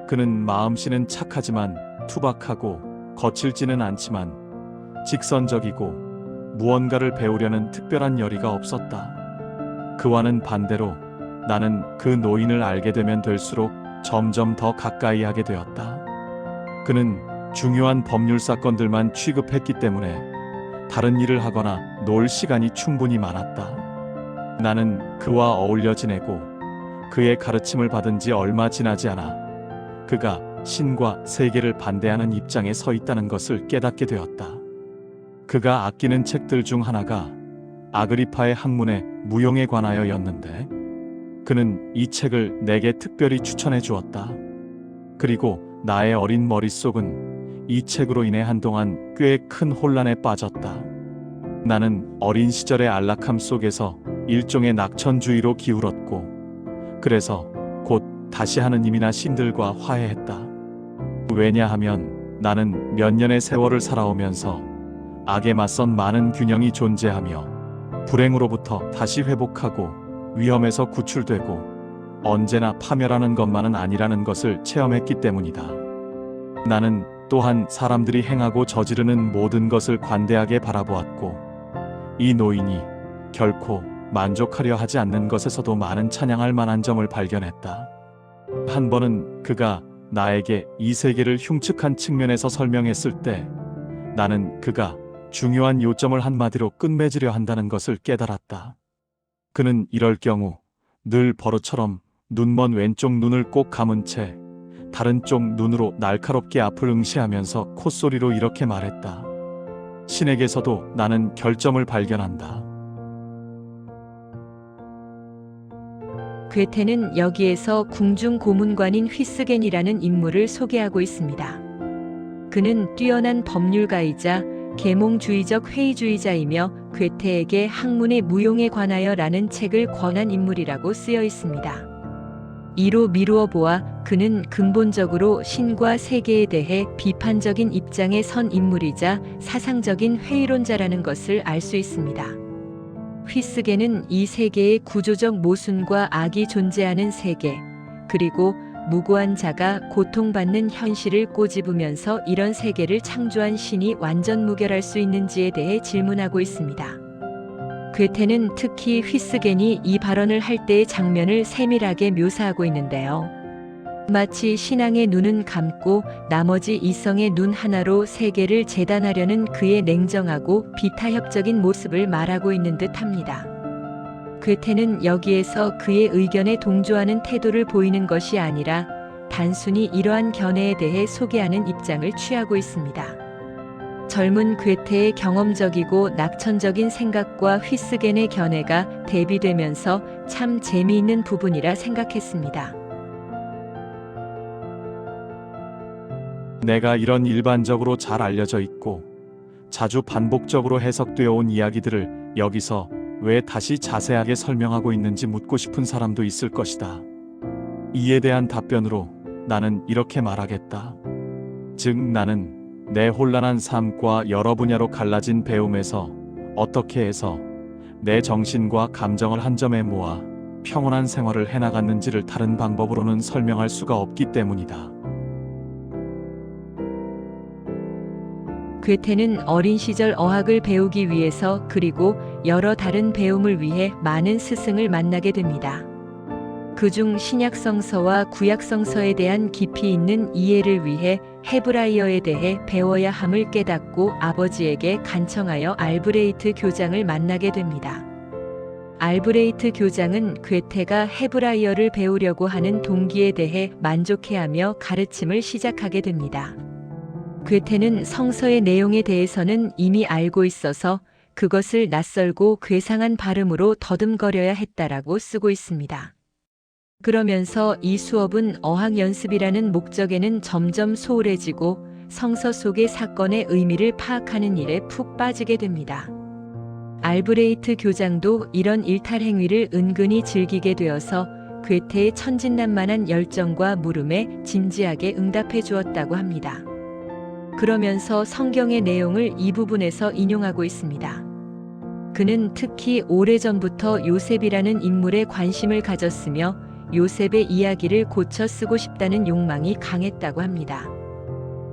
[SPEAKER 2] 그는 마음씨는 착하지만 투박하고 거칠지는 않지만 직선적이고 무언가를 배우려는 특별한 열의가 없었다. 그와는 반대로 나는 그 노인을 알게 되면 될수록 점점 더 가까이 하게 되었다. 그는 중요한 법률 사건들만 취급했기 때문에 다른 일을 하거나 놀 시간이 충분히 많았다. 나는 그와 어울려 지내고 그의 가르침을 받은 지 얼마 지나지 않아 그가 신과 세계를 반대하는 입장에 서 있다는 것을 깨닫게 되었다. 그가 아끼는 책들 중 하나가 아그리파의 학문의 무용에 관하여였는데 그는 이 책을 내게 특별히 추천해 주었다. 그리고 나의 어린 머릿속은 이 책으로 인해 한동안 꽤 큰 혼란에 빠졌다. 나는 어린 시절의 안락함 속에서 일종의 낙천주의로 기울었고 그래서 곧 다시 하느님이나 신들과 화해했다. 왜냐하면 나는 몇 년의 세월을 살아오면서 악에 맞선 많은 균형이 존재하며 불행으로부터 다시 회복하고 위험에서 구출되고 언제나 파멸하는 것만은 아니라는 것을 체험했기 때문이다. 나는 또한 사람들이 행하고 저지르는 모든 것을 관대하게 바라보았고 이 노인이 결코 만족하려 하지 않는 것에서도 많은 찬양할 만한 점을 발견했다. 한 번은 그가 나에게 이 세계를 흉측한 측면에서 설명했을 때 나는 그가 중요한 요점을 한마디로 끝맺으려 한다는 것을 깨달았다. 그는 이럴 경우 늘 버릇처럼 눈먼 왼쪽 눈을 꼭 감은 채 다른 쪽 눈으로 날카롭게 앞을 응시하면서 콧소리로 이렇게 말했다. 신에게서도 나는 결점을 발견한다.
[SPEAKER 1] 괴테는 여기에서 궁중 고문관인 휘스겐이라는 인물을 소개하고 있습니다. 그는 뛰어난 법률가이자 계몽주의적 회의주의자이며 괴테에게 학문의 무용에 관하여 라는 책을 권한 인물이라고 쓰여 있습니다. 이로 미루어 보아 그는 근본적으로 신과 세계에 대해 비판적인 입장에 선 인물이자 사상적인 회의론자라는 것을 알 수 있습니다. 휘스겐은 이 세계의 구조적 모순과 악이 존재하는 세계, 그리고 무고한 자가 고통받는 현실을 꼬집으면서 이런 세계를 창조한 신이 완전 무결할 수 있는지에 대해 질문하고 있습니다. 괴테는 특히 휘스겐이 이 발언을 할 때의 장면을 세밀하게 묘사하고 있는데요. 마치 신앙의 눈은 감고 나머지 이성의 눈 하나로 세계를 재단하려는 그의 냉정하고 비타협적인 모습을 말하고 있는 듯합니다. 괴테는 여기에서 그의 의견에 동조하는 태도를 보이는 것이 아니라 단순히 이러한 견해에 대해 소개하는 입장을 취하고 있습니다. 젊은 괴테의 경험적이고 낙천적인 생각과 휘스겐의 견해가 대비되면서 참 재미있는 부분이라 생각했습니다.
[SPEAKER 2] 내가 이런 일반적으로 잘 알려져 있고 자주 반복적으로 해석되어 온 이야기들을 여기서 왜 다시 자세하게 설명하고 있는지 묻고 싶은 사람도 있을 것이다. 이에 대한 답변으로 나는 이렇게 말하겠다. 즉 나는 내 혼란한 삶과 여러 분야로 갈라진 배움에서 어떻게 해서 내 정신과 감정을 한 점에 모아 평온한 생활을 해나갔는지를 다른 방법으로는 설명할 수가 없기 때문이다.
[SPEAKER 1] 괴테는 어린 시절 어학을 배우기 위해서 그리고 여러 다른 배움을 위해 많은 스승을 만나게 됩니다. 그중 신약성서와 구약성서에 대한 깊이 있는 이해를 위해 헤브라이어에 대해 배워야 함을 깨닫고 아버지에게 간청하여 알브레이트 교장을 만나게 됩니다. 알브레이트 교장은 괴테가 헤브라이어를 배우려고 하는 동기에 대해 만족해하며 가르침을 시작하게 됩니다. 괴테는 성서의 내용에 대해서는 이미 알고 있어서 그것을 낯설고 괴상한 발음으로 더듬거려야 했다라고 쓰고 있습니다. 그러면서 이 수업은 어학 연습이라는 목적에는 점점 소홀해지고 성서 속의 사건의 의미를 파악하는 일에 푹 빠지게 됩니다. 알브레이트 교장도 이런 일탈 행위를 은근히 즐기게 되어서 괴테의 천진난만한 열정과 물음에 진지하게 응답해 주었다고 합니다. 그러면서 성경의 내용을 이 부분에서 인용하고 있습니다. 그는 특히 오래전부터 요셉이라는 인물에 관심을 가졌으며 요셉의 이야기를 고쳐 쓰고 싶다는 욕망이 강했다고 합니다.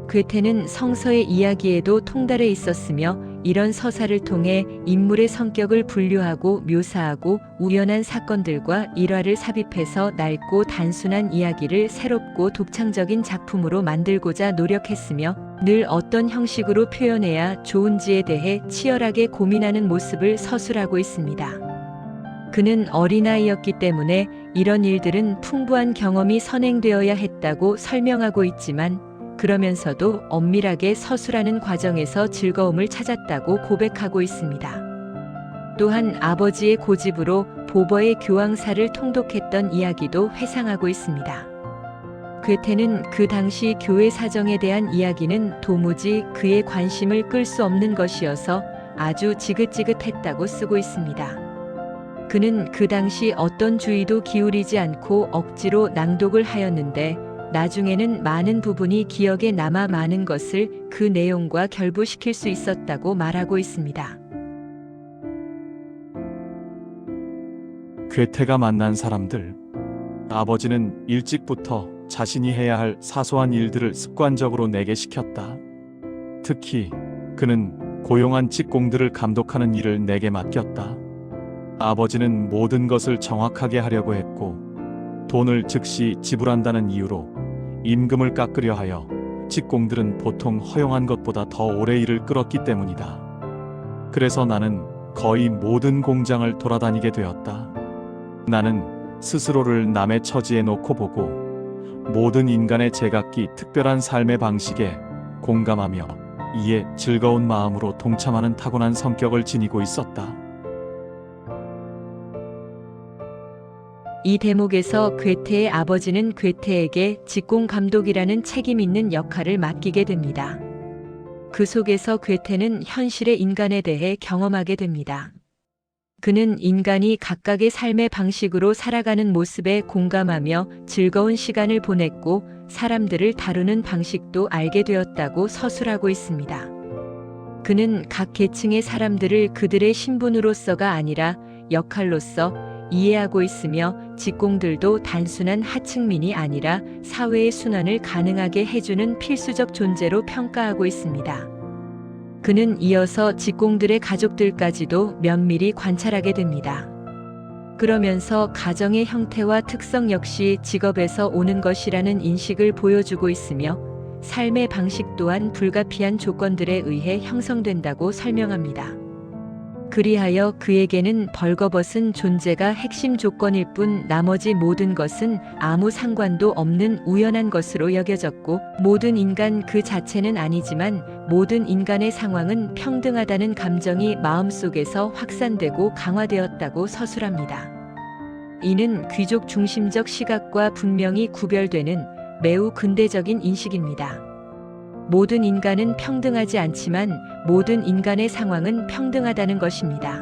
[SPEAKER 1] 괴테는 성서의 이야기에도 통달해 있었으며 이런 서사를 통해 인물의 성격을 분류하고 묘사하고 우연한 사건들과 일화를 삽입해서 낡고 단순한 이야기를 새롭고 독창적인 작품으로 만들고자 노력했으며 늘 어떤 형식으로 표현해야 좋은지에 대해 치열하게 고민하는 모습을 서술하고 있습니다. 그는 어린아이였기 때문에 이런 일들은 풍부한 경험이 선행되어야 했다고 설명하고 있지만 그러면서도 엄밀하게 서술하는 과정에서 즐거움을 찾았다고 고백하고 있습니다. 또한 아버지의 고집으로 보버의 교황사를 통독했던 이야기도 회상하고 있습니다. 괴테는 그 당시 교회 사정에 대한 이야기는 도무지 그의 관심을 끌 수 없는 것이어서 아주 지긋지긋했다고 쓰고 있습니다. 그는 그 당시 어떤 주의도 기울이지 않고 억지로 낭독을 하였는데 나중에는 많은 부분이 기억에 남아 많은 것을 그 내용과 결부시킬 수 있었다고 말하고 있습니다.
[SPEAKER 2] 괴테가 만난 사람들. 아버지는 일찍부터 자신이 해야 할 사소한 일들을 습관적으로 내게 시켰다. 특히 그는 고용한 직공들을 감독하는 일을 내게 맡겼다. 아버지는 모든 것을 정확하게 하려고 했고, 돈을 즉시 지불한다는 이유로 임금을 깎으려 하여 직공들은 보통 허용한 것보다 더 오래 일을 끌었기 때문이다. 그래서 나는 거의 모든 공장을 돌아다니게 되었다. 나는 스스로를 남의 처지에 놓고 보고 모든 인간의 제각기 특별한 삶의 방식에 공감하며 이에 즐거운 마음으로 동참하는 타고난 성격을 지니고 있었다.
[SPEAKER 1] 이 대목에서 괴테의 아버지는 괴테에게 직공 감독이라는 책임 있는 역할을 맡기게 됩니다. 그 속에서 괴테는 현실의 인간에 대해 경험하게 됩니다. 그는 인간이 각각의 삶의 방식으로 살아가는 모습에 공감하며 즐거운 시간을 보냈고 사람들을 다루는 방식도 알게 되었다고 서술하고 있습니다. 그는 각 계층의 사람들을 그들의 신분으로서가 아니라 역할로서 이해하고 있으며 직공들도 단순한 하층민이 아니라 사회의 순환을 가능하게 해주는 필수적 존재로 평가하고 있습니다. 그는 이어서 직공들의 가족들까지도 면밀히 관찰하게 됩니다. 그러면서 가정의 형태와 특성 역시 직업에서 오는 것이라는 인식을 보여주고 있으며 삶의 방식 또한 불가피한 조건들에 의해 형성된다고 설명합니다. 그리하여 그에게는 벌거벗은 존재가 핵심 조건일 뿐 나머지 모든 것은 아무 상관도 없는 우연한 것으로 여겨졌고 모든 인간 그 자체는 아니지만 모든 인간의 상황은 평등하다는 감정이 마음속에서 확산되고 강화되었다고 서술합니다. 이는 귀족 중심적 시각과 분명히 구별되는 매우 근대적인 인식입니다. 모든 인간은 평등하지 않지만 모든 인간의 상황은 평등하다는 것입니다.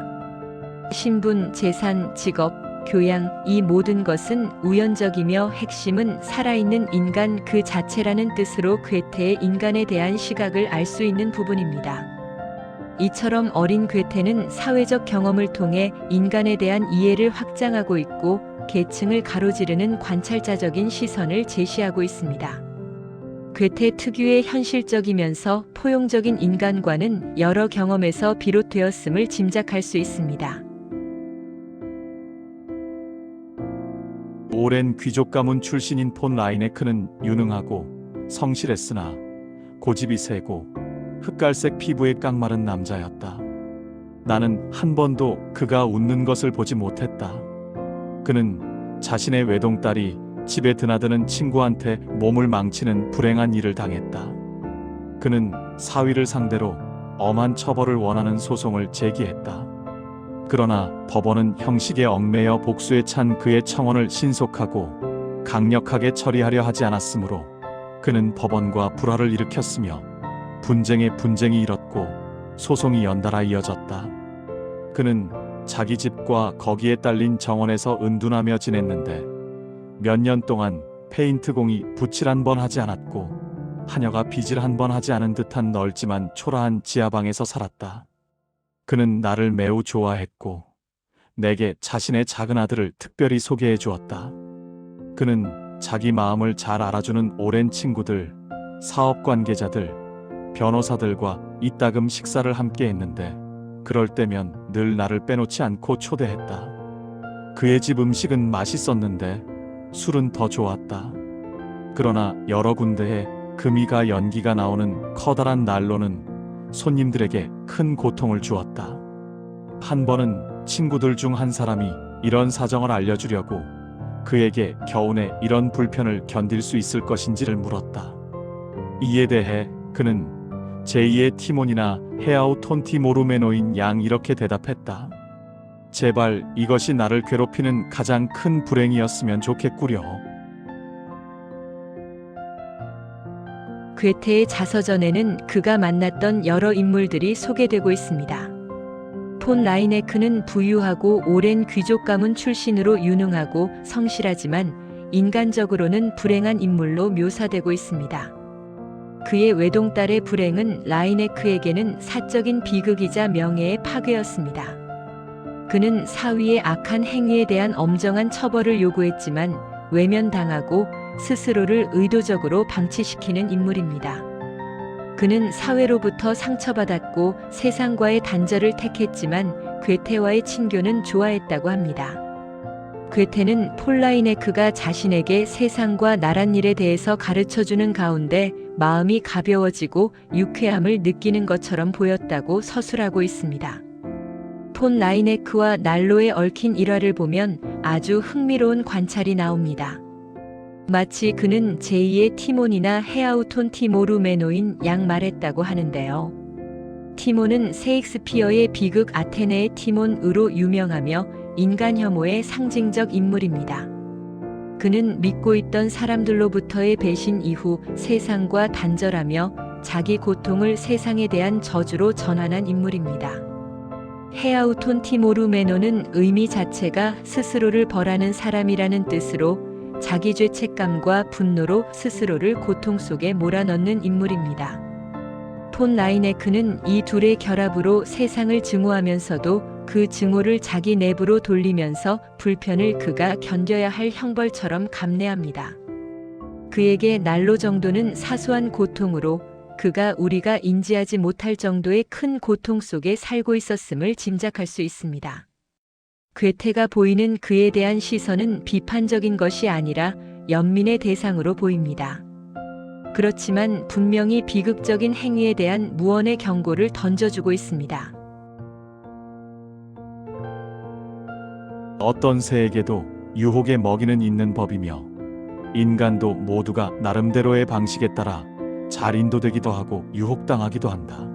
[SPEAKER 1] 신분, 재산, 직업, 교양, 이 모든 것은 우연적이며 핵심은 살아있는 인간 그 자체라는 뜻으로 괴테의 인간에 대한 시각을 알 수 있는 부분입니다. 이처럼 어린 괴테는 사회적 경험을 통해 인간에 대한 이해를 확장하고 있고 계층을 가로지르는 관찰자적인 시선을 제시하고 있습니다. 괴테 특유의 현실적이면서 포용적인 인간관은 여러 경험에서 비롯되었음을 짐작할 수 있습니다.
[SPEAKER 2] 오랜 귀족 가문 출신인 폰 라이네크는 유능하고 성실했으나 고집이 세고 흑갈색 피부의 깡마른 남자였다. 나는 한 번도 그가 웃는 것을 보지 못했다. 그는 자신의 외동딸이 집에 드나드는 친구한테 몸을 망치는 불행한 일을 당했다. 그는 사위를 상대로 엄한 처벌을 원하는 소송을 제기했다. 그러나 법원은 형식에 얽매여 복수에 찬 그의 청원을 신속하고 강력하게 처리하려 하지 않았으므로 그는 법원과 불화를 일으켰으며 분쟁에 분쟁이 일었고 소송이 연달아 이어졌다. 그는 자기 집과 거기에 딸린 정원에서 은둔하며 지냈는데 몇 년 동안 페인트공이 붓질 한 번 하지 않았고 하녀가 빗질 한 번 하지 않은 듯한 넓지만 초라한 지하방에서 살았다. 그는 나를 매우 좋아했고 내게 자신의 작은 아들을 특별히 소개해 주었다. 그는 자기 마음을 잘 알아주는 오랜 친구들, 사업 관계자들, 변호사들과 이따금 식사를 함께 했는데 그럴 때면 늘 나를 빼놓지 않고 초대했다. 그의 집 음식은 맛있었는데 술은 더 좋았다. 그러나 여러 군데에 금이가 연기가 나오는 커다란 난로는 손님들에게 큰 고통을 주었다. 한 번은 친구들 중 한 사람이 이런 사정을 알려주려고 그에게 겨우내 이런 불편을 견딜 수 있을 것인지를 물었다. 이에 대해 그는 제2의 티몬이나 헤아우 톤티 모루메노인 양 이렇게 대답했다. 제발 이것이 나를 괴롭히는 가장 큰 불행이었으면 좋겠구려.
[SPEAKER 1] 괴테의 자서전에는 그가 만났던 여러 인물들이 소개되고 있습니다. 폰 라이네크는 부유하고 오랜 귀족 가문 출신으로 유능하고 성실하지만 인간적으로는 불행한 인물로 묘사되고 있습니다. 그의 외동딸의 불행은 라이네크에게는 사적인 비극이자 명예의 파괴였습니다. 그는 사위의 악한 행위에 대한 엄정한 처벌을 요구했지만 외면당하고 스스로를 의도적으로 방치시키는 인물입니다. 그는 사회로부터 상처받았고 세상과의 단절을 택했지만 괴테와의 친교는 좋아했다고 합니다. 괴테는 폴라이네크가 자신에게 세상과 나란 일에 대해서 가르쳐주는 가운데 마음이 가벼워지고 유쾌함을 느끼는 것처럼 보였다고 서술하고 있습니다. 폰 라이네크와 난로에 얽힌 일화를 보면 아주 흥미로운 관찰이 나옵니다. 마치 그는 제2의 티몬이나 헤아우톤 티모르메노인 양 말했다고 하는데요. 티몬은 셰익스피어의 비극 아테네의 티몬으로 유명하며 인간 혐오의 상징적 인물입니다. 그는 믿고 있던 사람들로부터의 배신 이후 세상과 단절하며 자기 고통을 세상에 대한 저주로 전환한 인물입니다. 헤아우톤 티모르메노는 의미 자체가 스스로를 벌하는 사람이라는 뜻으로 자기 죄책감과 분노로 스스로를 고통 속에 몰아넣는 인물입니다. 폰 라이네크는 이 둘의 결합으로 세상을 증오하면서도 그 증오를 자기 내부로 돌리면서 불편을 그가 견뎌야 할 형벌처럼 감내합니다. 그에게 난로 정도는 사소한 고통으로 그가 우리가 인지하지 못할 정도의 큰 고통 속에 살고 있었음을 짐작할 수 있습니다. 괴테가 보이는 그에 대한 시선은 비판적인 것이 아니라 연민의 대상으로 보입니다. 그렇지만 분명히 비극적인 행위에 대한 무언의 경고를 던져주고 있습니다.
[SPEAKER 2] 어떤 새에게도 유혹의 먹이는 있는 법이며 인간도 모두가 나름대로의 방식에 따라 잘 인도되기도 하고 유혹당하기도 한다.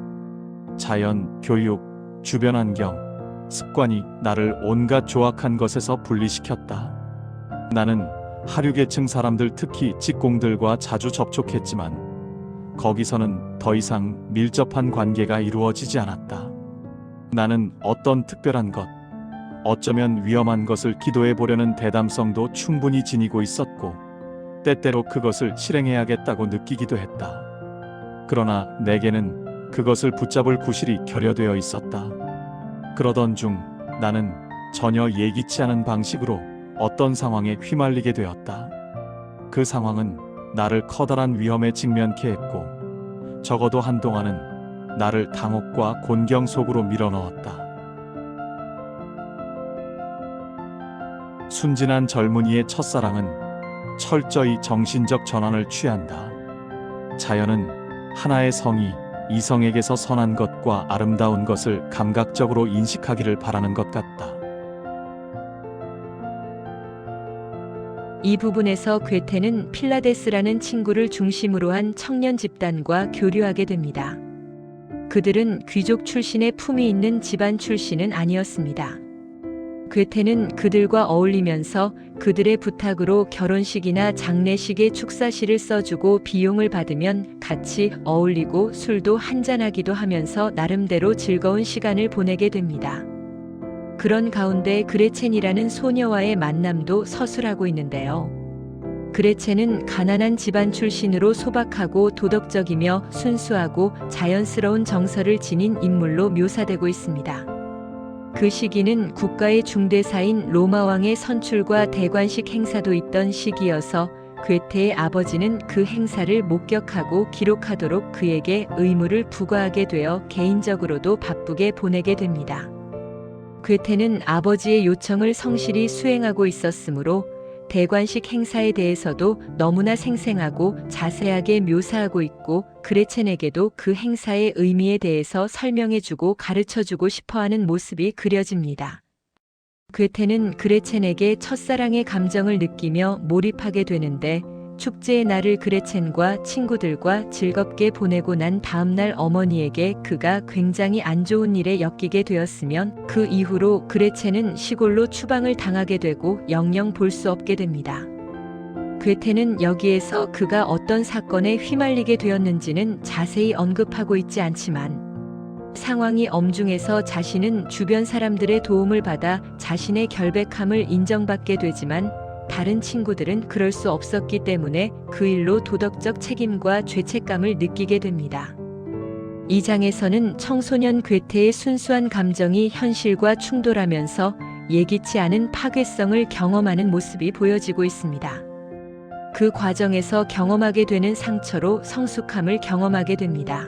[SPEAKER 2] 자연, 교육, 주변 환경, 습관이 나를 온갖 조악한 것에서 분리시켰다. 나는 하류계층 사람들, 특히 직공들과 자주 접촉했지만 거기서는 더 이상 밀접한 관계가 이루어지지 않았다. 나는 어떤 특별한 것, 어쩌면 위험한 것을 기도해 보려는 대담성도 충분히 지니고 있었고 때때로 그것을 실행해야겠다고 느끼기도 했다. 그러나 내게는 그것을 붙잡을 구실이 결여되어 있었다. 그러던 중 나는 전혀 예기치 않은 방식으로 어떤 상황에 휘말리게 되었다. 그 상황은 나를 커다란 위험에 직면케 했고 적어도 한동안은 나를 당혹과 곤경 속으로 밀어넣었다. 순진한 젊은이의 첫사랑은 철저히 정신적 전환을 취한다. 자연은 하나의 성이 이성에게서 선한 것과 아름다운 것을 감각적으로 인식하기를 바라는 것 같다.
[SPEAKER 1] 이 부분에서 괴테는 필라데스라는 친구를 중심으로 한 청년 집단과 교류하게 됩니다. 그들은 귀족 출신의 품이 있는 집안 출신은 아니었습니다. 괴테는 그들과 어울리면서 그들의 부탁으로 결혼식이나 장례식의 축사시를 써주고 비용을 받으면 같이 어울리고 술도 한잔하기도 하면서 나름대로 즐거운 시간을 보내게 됩니다. 그런 가운데 그레첸이라는 소녀와의 만남도 서술하고 있는데요. 그레첸은 가난한 집안 출신으로 소박하고 도덕적이며 순수하고 자연스러운 정서를 지닌 인물로 묘사되고 있습니다. 그 시기는 국가의 중대사인 로마 왕의 선출과 대관식 행사도 있던 시기여서 괴테의 아버지는 그 행사를 목격하고 기록하도록 그에게 의무를 부과하게 되어 개인적으로도 바쁘게 보내게 됩니다. 괴테는 아버지의 요청을 성실히 수행하고 있었으므로 대관식 행사에 대해서도 너무나 생생하고 자세하게 묘사하고 있고 그레첸에게도 그 행사의 의미에 대해서 설명해주고 가르쳐주고 싶어하는 모습이 그려집니다. 괴테는 그레첸에게 첫사랑의 감정을 느끼며 몰입하게 되는데 축제의 날을 그레첸과 친구들과 즐겁게 보내고 난 다음 날 어머니에게 그가 굉장히 안 좋은 일에 엮이게 되었으면 그 이후로 그레첸은 시골로 추방을 당하게 되고 영영 볼 수 없게 됩니다. 괴테는 여기에서 그가 어떤 사건에 휘말리게 되었는지는 자세히 언급하고 있지 않지만 상황이 엄중해서 자신은 주변 사람들의 도움을 받아 자신의 결백함을 인정받게 되지만 다른 친구들은 그럴 수 없었기 때문에 그 일로 도덕적 책임과 죄책감을 느끼게 됩니다. 이 장에서는 청소년 괴테의 순수한 감정이 현실과 충돌하면서 예기치 않은 파괴성을 경험하는 모습이 보여지고 있습니다. 그 과정에서 경험하게 되는 상처로 성숙함을 경험하게 됩니다.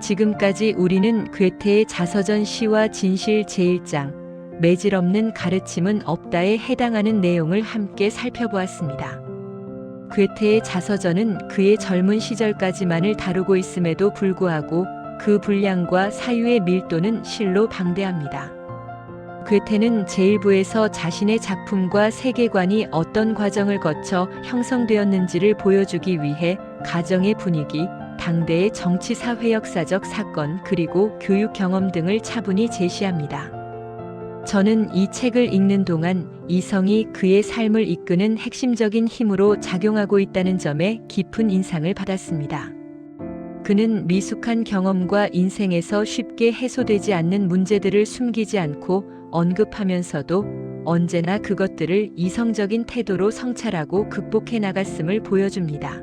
[SPEAKER 1] 지금까지 우리는 괴테의 자서전 시와 진실 제1장, 매질 없는 가르침은 없다에 해당하는 내용을 함께 살펴보았습니다. 괴테의 자서전은 그의 젊은 시절까지만을 다루고 있음에도 불구하고 그 분량과 사유의 밀도는 실로 방대합니다. 괴테는 제1부에서 자신의 작품과 세계관이 어떤 과정을 거쳐 형성되었는지를 보여주기 위해 가정의 분위기, 당대의 정치 사회 역사적 사건 그리고 교육 경험 등을 차분히 제시합니다. 저는 이 책을 읽는 동안 이성이 그의 삶을 이끄는 핵심적인 힘으로 작용하고 있다는 점에 깊은 인상을 받았습니다. 그는 미숙한 경험과 인생에서 쉽게 해소되지 않는 문제들을 숨기지 않고 언급하면서도 언제나 그것들을 이성적인 태도로 성찰하고 극복해 나갔음을 보여줍니다.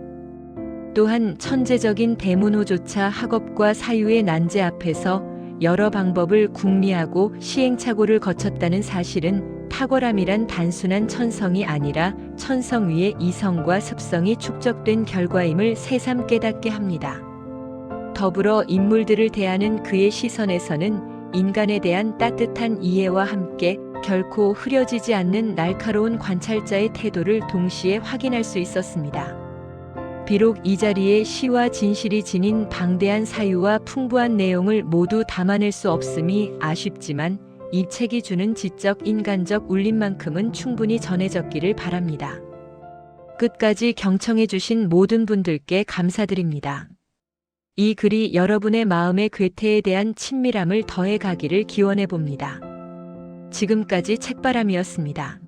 [SPEAKER 1] 또한 천재적인 대문호조차 학업과 사유의 난제 앞에서 여러 방법을 궁리하고 시행착오를 거쳤다는 사실은 탁월함이란 단순한 천성이 아니라 천성 위에 이성과 습성이 축적된 결과임을 새삼 깨닫게 합니다. 더불어 인물들을 대하는 그의 시선에서는 인간에 대한 따뜻한 이해와 함께 결코 흐려지지 않는 날카로운 관찰자의 태도를 동시에 확인할 수 있었습니다. 비록 이 자리에 시와 진실이 지닌 방대한 사유와 풍부한 내용을 모두 담아낼 수 없음이 아쉽지만 이 책이 주는 지적 인간적 울림만큼은 충분히 전해졌기를 바랍니다. 끝까지 경청해 주신 모든 분들께 감사드립니다. 이 글이 여러분의 마음의 괴테에 대한 친밀함을 더해 가기를 기원해 봅니다. 지금까지 책바람이었습니다.